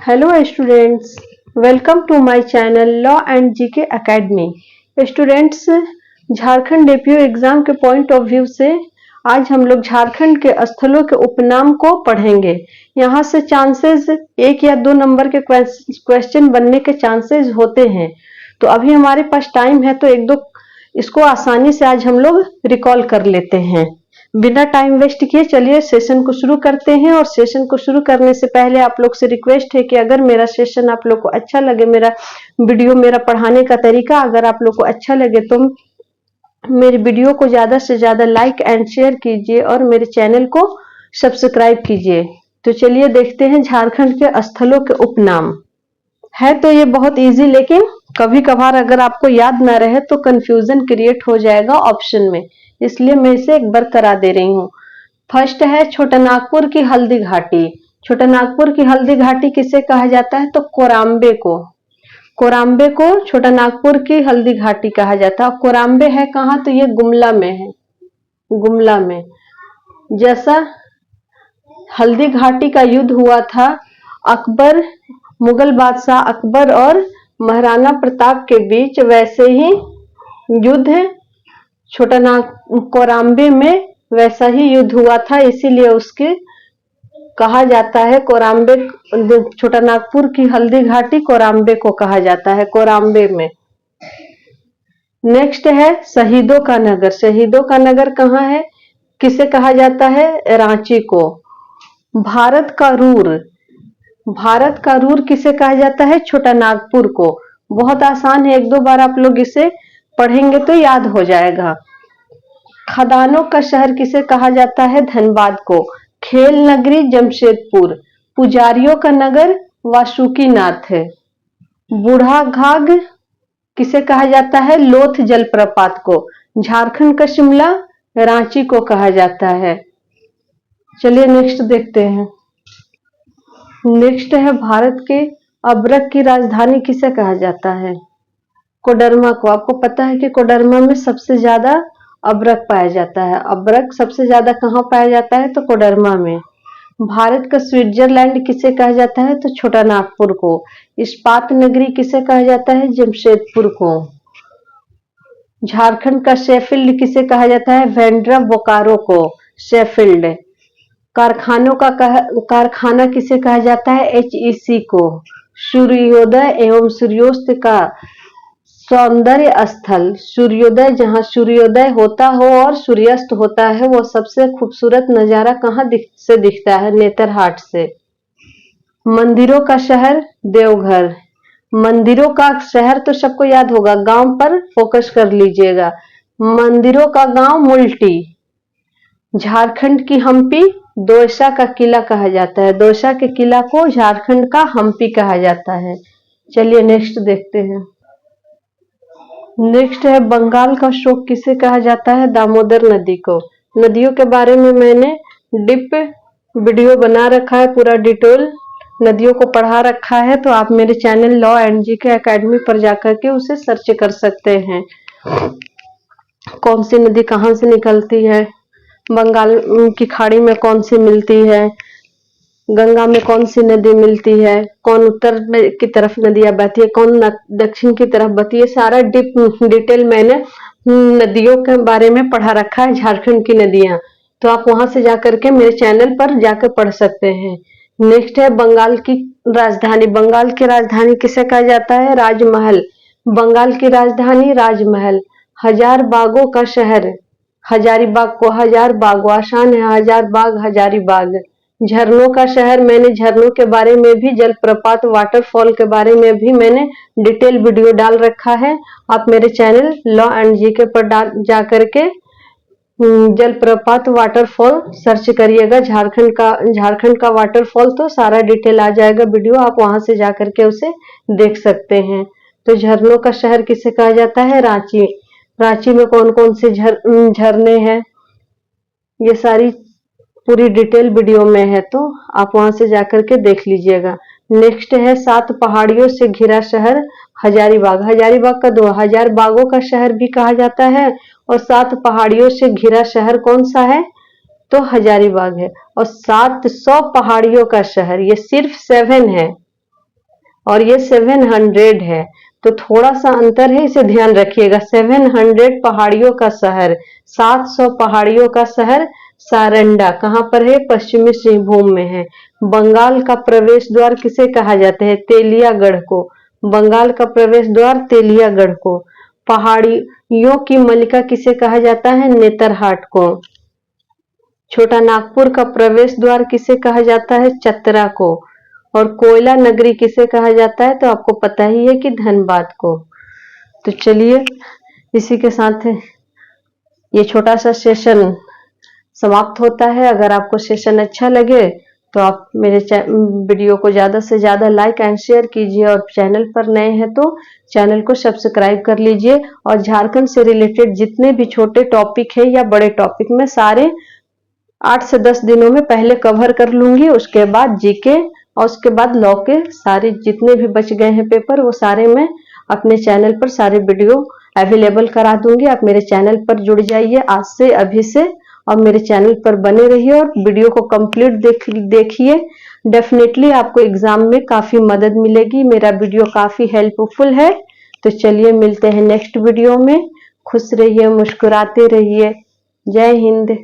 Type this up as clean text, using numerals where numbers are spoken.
Hello students, welcome to my channel law and GK academy. Students, Jharkhand DPO exam के point of view से आज हम लोग झारखंड के स्थलों के उपनाम को पढ़ेंगे। यहाँ से चांसेस 1 या 2 नंबर के क्वेश्चन बनने के चांसेस होते हैं। तो अभी हमारे पास टाइम है, तो 1-2 इसको आसानी से आज हम लोग रिकॉल कर लेते हैं। बिना टाइम वेस्ट किए चलिए सेशन को शुरू करते हैं। और सेशन को शुरू करने से पहले आप लोग से रिक्वेस्ट है कि अगर मेरा सेशन आप लोग को अच्छा लगे, मेरा वीडियो, मेरा पढ़ाने का तरीका अगर आप लोग को अच्छा लगे, तो मेरी वीडियो को ज्यादा से ज्यादा लाइक एंड शेयर कीजिए और मेरे चैनल को सब्सक्राइब कीजिए। तो चलिए देखते हैं झारखंड के स्थलों के उपनाम। है तो ये बहुत इजी, लेकिन कभी कभार अगर आपको याद ना रहे तो कंफ्यूजन क्रिएट हो जाएगा ऑप्शन में, इसलिए मैं इसे एक बार करा दे रही हूँ। फर्स्ट है छोटानागपुर की हल्दी घाटी। छोटानागपुर की हल्दी घाटी किसे कहा जाता है? तो कोराम्बे को। कोराम्बे को छोटानागपुर की हल्दी घाटी कहा जाता है। कोराम्बे है कहाँ? तो ये गुमला में है, गुमला में। जैसा हल्दी घाटी का युद्ध हुआ था अकबर, मुगल बादशाह अकबर और महाराणा प्रताप के बीच, वैसे ही युद्ध कोराम्बे में वैसा ही युद्ध हुआ था, इसीलिए उसके कहा जाता है कोराम्बे। छोटानागपुर की हल्दी घाटी कोराम्बे को कहा जाता है, कोराम्बे में। नेक्स्ट है शहीदों का नगर। शहीदों का नगर कहाँ है? किसे कहा जाता है? रांची को। भारत का रूर। भारत का रूर किसे कहा जाता है? छोटानागपुर को। बहुत आसान है, 1-2 बार आप लोग इसे पढ़ेंगे तो याद हो जाएगा। खदानों का शहर किसे कहा जाता है? धनबाद को। खेल नगरी जमशेदपुर। पुजारियों का नगर वासुकीनाथ है। बूढ़ा घाघ किसे कहा जाता है? लोथ जलप्रपात को। झारखंड का शिमला रांची को कहा जाता है। चलिए नेक्स्ट देखते हैं। नेक्स्ट है भारत के अब्रक की राजधानी किसे कहा जाता है? कोडरमा को। आपको पता है कि कोडरमा में सबसे ज्यादा अब्रक पाया जाता है। अब्रक सबसे ज्यादा कहाँ पाया जाता है? तो कोडरमा में। भारत का स्विट्जरलैंड किसे कहा जाता है? तो छोटानागपुर को। इस्पात नगरी किसे कहा जाता है? जमशेदपुर को। झारखंड का शेफील्ड किसे कहा जाता है? वेंड्रा बोकारो को, शेफील्ड। कारखानों का कारखाना किसे कहा जाता है? HEC को। सूर्योदय एवं सूर्यास्त का सौंदर्य स्थल। सूर्योदय, जहां सूर्योदय होता हो और सूर्यास्त होता है, वो सबसे खूबसूरत नजारा कहाँ से दिखता है? नेतरहाट से। मंदिरों का शहर देवघर। मंदिरों का शहर तो सबको याद होगा, गांव पर फोकस कर लीजिएगा। मंदिरों का गांव मुल्टी। झारखंड की हम्पी दोसा का किला कहा जाता है। दोसा के किला को झारखंड का हम्पी कहा जाता है। चलिए नेक्स्ट देखते हैं। नेक्स्ट है बंगाल का शोक किसे कहा जाता है? दामोदर नदी को। नदियों के बारे में मैंने डीप वीडियो बना रखा है, पूरा डिटेल नदियों को पढ़ा रखा है, तो आप मेरे channel law and GK academy पर जाकर के उसे सर्च कर सकते हैं। कौन सी नदी कहाँ से निकलती है, बंगाल की खाड़ी में कौन सी मिलती है, गंगा में कौन सी नदी मिलती है, कौन उत्तर की तरफ नदियां बहती है, कौन दक्षिण की तरफ बहती है, सारा डिटेल मैंने नदियों के बारे में पढ़ा रखा है, झारखंड की नदियां। तो आप वहां से जाकर के मेरे चैनल पर जाकर पढ़ सकते हैं। नेक्स्ट है बंगाल की राजधानी। बंगाल की राजधानी किसे कहा जाता है? राजमहल। बंगाल की राजधानी राजमहल। हजार बागों का शहर। हजारीबाग को। हजार बाग आसान है, हजार बाग हजारीबाग। झरनों का शहर। मैंने झरनों के बारे में भी, जलप्रपात वाटरफॉल के बारे में भी मैंने डिटेल वीडियो डाल रखा है। आप मेरे चैनल लॉ एंड जीके पर जाकर के जलप्रपात वाटरफॉल सर्च करिएगा। झारखंड का वाटरफॉल, तो सारा डिटेल आ जाएगा वीडियो, आप वहां से जाकर के उसे देख सकते हैं। तो झरनों का शहर किसे कहा जाता है? रांची। रांची में कौन कौन से झरने हैं, ये सारी पूरी डिटेल वीडियो में है, तो आप वहां से जाकर के देख लीजिएगा। नेक्स्ट है 7 पहाड़ियों से घिरा शहर हजारीबाग। हजारीबाग का 2000 बागों का शहर भी कहा जाता है, और 7 पहाड़ियों से घिरा शहर कौन सा है? तो हजारीबाग है। और 700 पहाड़ियों का शहर, ये सिर्फ 7 है, और ये 700 है, तो थोड़ा सा अंतर है, इसे ध्यान रखिएगा। 700 पहाड़ियों का शहर, 700 पहाड़ियों का शहर सारंडा कहाँ पर है? पश्चिमी सिंहभूम में है। बंगाल का प्रवेश द्वार किसे कहा जाता है? तेलियागढ़ को। बंगाल का प्रवेश द्वार तेलियागढ़ को। पहाड़ियों की मलिका किसे कहा जाता है? नेतरहाट को। छोटा नागपुर का प्रवेश द्वार किसे कहा जाता है? चतरा को। और कोयला नगरी किसे कहा जाता है? तो आपको पता ही है कि धनबाद को। तो चलिए इसी के साथ ये छोटा सा सेशन समाप्त होता है। अगर आपको सेशन अच्छा लगे तो आप मेरे वीडियो को ज़्यादा से ज़्यादा लाइक एंड शेयर कीजिए, और चैनल पर नए हैं तो चैनल को सब्सक्राइब कर लीजिए। और झारखंड से रिलेटेड जितने भी छोटे टॉपिक है या बड़े टॉपिक में सारे 8 से 10 दिनों में पहले कवर कर लूंगी। उसके बाद जीके और उसके बाद लॉ के सारे जितने भी बच गए हैं पेपर, वो सारे मैं अपने चैनल पर सारे वीडियो अवेलेबल करा दूंगी। आप मेरे चैनल पर जुड़ जाइए आज से, अभी से, और मेरे चैनल पर बने रहिए और वीडियो को कंप्लीट देखिए। डेफिनेटली आपको एग्जाम में काफी मदद मिलेगी। मेरा वीडियो काफी हेल्पफुल है। तो चलिए मिलते हैं नेक्स्ट वीडियो में। खुश रहिए, मुस्कुराते रहिए। जय हिंद।